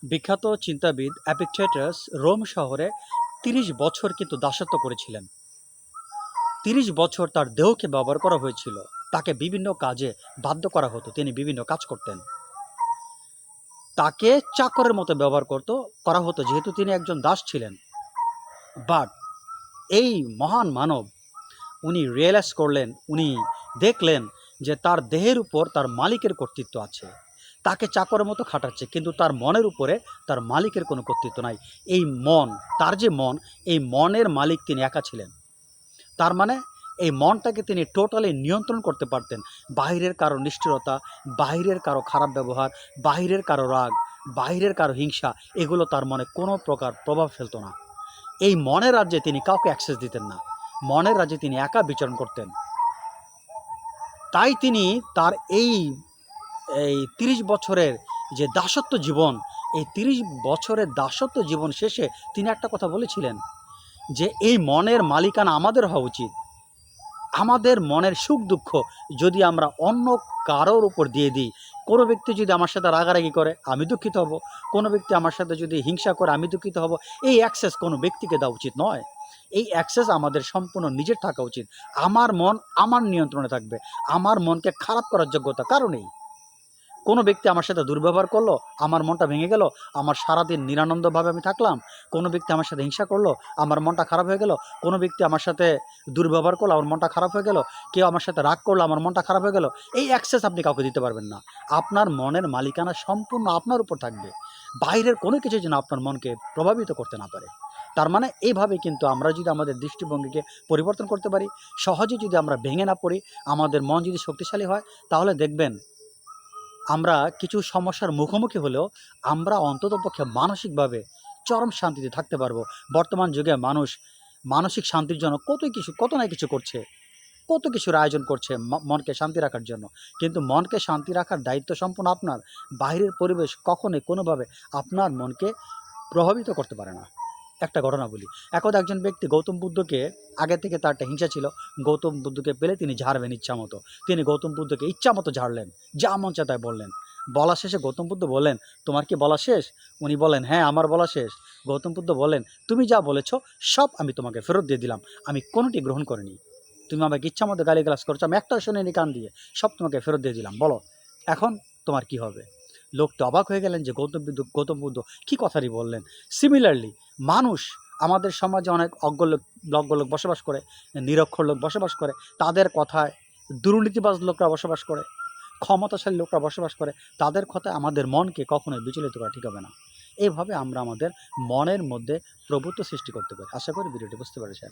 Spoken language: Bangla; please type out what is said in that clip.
বিখ্যাত চিন্তাবিদ এপিকটেটাস রোম শহরে ৩০ বছর কিন্তু দাসত্ব করেছিলেন। ৩০ বছর তার দেহকে ব্যবহার করা হয়েছিল। তাকে বিভিন্ন কাজে বাধ্য করা হতো, তিনি বিভিন্ন কাজ করতেন। তাকে চাকরের মতো ব্যবহার করা হতো, যেহেতু তিনি একজন দাস ছিলেন। বাট এই মহান মানব, উনি রিয়েলাইজ করলেন, উনি দেখলেন যে তার দেহের উপর তার মালিকের কর্তৃত্ব আছে। তাকে চাকরের মতো খাটাচ্ছে, কিন্তু তার মনের উপরে তার মালিকের কোনো কর্তৃত্ব নাই। এই মন, তার যে মন, এই মনের মালিক তিনি একা ছিলেন। তার মানে এই মনটাকে তিনি টোটালি নিয়ন্ত্রণ করতে পারতেন। বাহিরের কারো নিষ্ঠুরতা, বাহিরের কারো খারাপ ব্যবহার, বাহিরের কারো রাগ, বাহিরের কারো হিংসা, এগুলো তার মনে কোনো প্রকার প্রভাব ফেলতো না। এই মনের রাজ্যে তিনি কাউকে অ্যাক্সেস দিতেন না। মনের রাজ্যে তিনি একা বিচরণ করতেন। তাই তিনি তার এই এই ৩০ বছরের যে দাসত্ব জীবন, এই ৩০ বছরের দাসত্ব জীবন শেষে তিনি একটা কথা বলেছিলেন যে এই মনের মালিকানা আমাদের হওয়া উচিত। আমাদের মনের সুখ দুঃখ যদি আমরা অন্য কারোর উপর দিয়ে দিই, কোনো ব্যক্তি যদি আমার সাথে রাগারাগি করে, আমি দুঃখিত হব। কোনো ব্যক্তি আমার সাথে যদি হিংসা করে, আমি দুঃখিত হব। এই অ্যাক্সেস কোনো ব্যক্তিকে দেওয়া উচিত নয়। এই অ্যাক্সেস আমাদের সম্পূর্ণ নিজের থাকা উচিত। আমার মন আমার নিয়ন্ত্রণে থাকবে। আমার মনকে খারাপ করার যোগ্যতা কারো নেই। কোনো ব্যক্তি আমার সাথে দুর্ব্যবহার করলো, আমার মনটা ভেঙে গেল, আমার সারাদিন নিরানন্দভাবে আমি থাকলাম। কোনো ব্যক্তি আমার সাথে হিংসা করলো, আমার মনটা খারাপ হয়ে গেল। কোনো ব্যক্তি আমার সাথে দুর্ব্যবহার করলো, আমার মনটা খারাপ হয়ে গেল। কেউ আমার সাথে রাগ করলো, আমার মনটা খারাপ হয়ে গেল। এই অ্যাক্সেস আপনি কাউকে দিতে পারবেন না। আপনার মনের মালিকানা সম্পূর্ণ আপনার উপর থাকবে। বাইরের কোনো কিছু যেন আপনার মনকে প্রভাবিত করতে না পারে। তার মানে এইভাবে কিন্তু আমরা যদি আমাদের দৃষ্টিভঙ্গিকে পরিবর্তন করতে পারি, সহজে যদি আমরা ভেঙে না পড়ি, আমাদের মন যদি শক্তিশালী হয়, তাহলে দেখবেন আমরা কিছু সমস্যার মুখোমুখি হলেও আমরা অন্ততপক্ষে মানসিকভাবে চরম শান্তিতে থাকতে পারবো। বর্তমান যুগে মানুষ মানসিক শান্তির জন্য কত না কিছু করছে, কত কিছুর আয়োজন করছে মনকে শান্তি রাখার জন্য। কিন্তু মনকে শান্তি রাখার দায়িত্ব সম্পূর্ণ আপনার। বাইরের পরিবেশ কখনোই কোনোভাবে আপনার মনকে প্রভাবিত করতে পারে না। একটা ঘটনা বলি। একদা একজন ব্যক্তি গৌতম বুদ্ধকে, আগে থেকে তার একটা হিংসা ছিল, গৌতম বুদ্ধকে পেলে তিনি ঝাড়বেন ইচ্ছামতো। তিনি গৌতম বুদ্ধকে ইচ্ছামতো ঝাড়লেন, যা মন চায় তাই বললেন। বলা শেষে গৌতম বুদ্ধ বললেন, তোমার কি বলা শেষ? উনি বলেন, হ্যাঁ, আমার বলা শেষ। গৌতম বুদ্ধ বললেন, তুমি যা বলেছ সব আমি তোমাকে ফেরত দিয়ে দিলাম, আমি কোনোটি গ্রহণ করিনি। তুমি আমাকে ইচ্ছামতো গালিগালাজ করছো, আমি একটাও শুনিনি কান দিয়ে, সব তোমাকে ফেরত দিয়ে দিলাম, বলো এখন তোমার কি হবে? লোকটা অবাক হয়ে গেলেন যে গৌতম বুদ্ধ কী কথারই বললেন। সিমিলারলি মানুষ, আমাদের সমাজে অনেক অজ্ঞ লোক বসবাস করে, নিরক্ষর লোক বসবাস করে, তাদের কথায় দুর্নীতিবাজ লোকরা বসবাস করে, ক্ষমতাশালী লোকরা বসবাস করে, তাদের কথায় আমাদের মনকে কখনোই বিচলিত করা ঠিক হবে না। এইভাবে আমরা আমাদের মনের মধ্যে প্রভুত্ব সৃষ্টি করতে পারি। আশা করি ভিডিওটি বুঝতে পেরেছেন।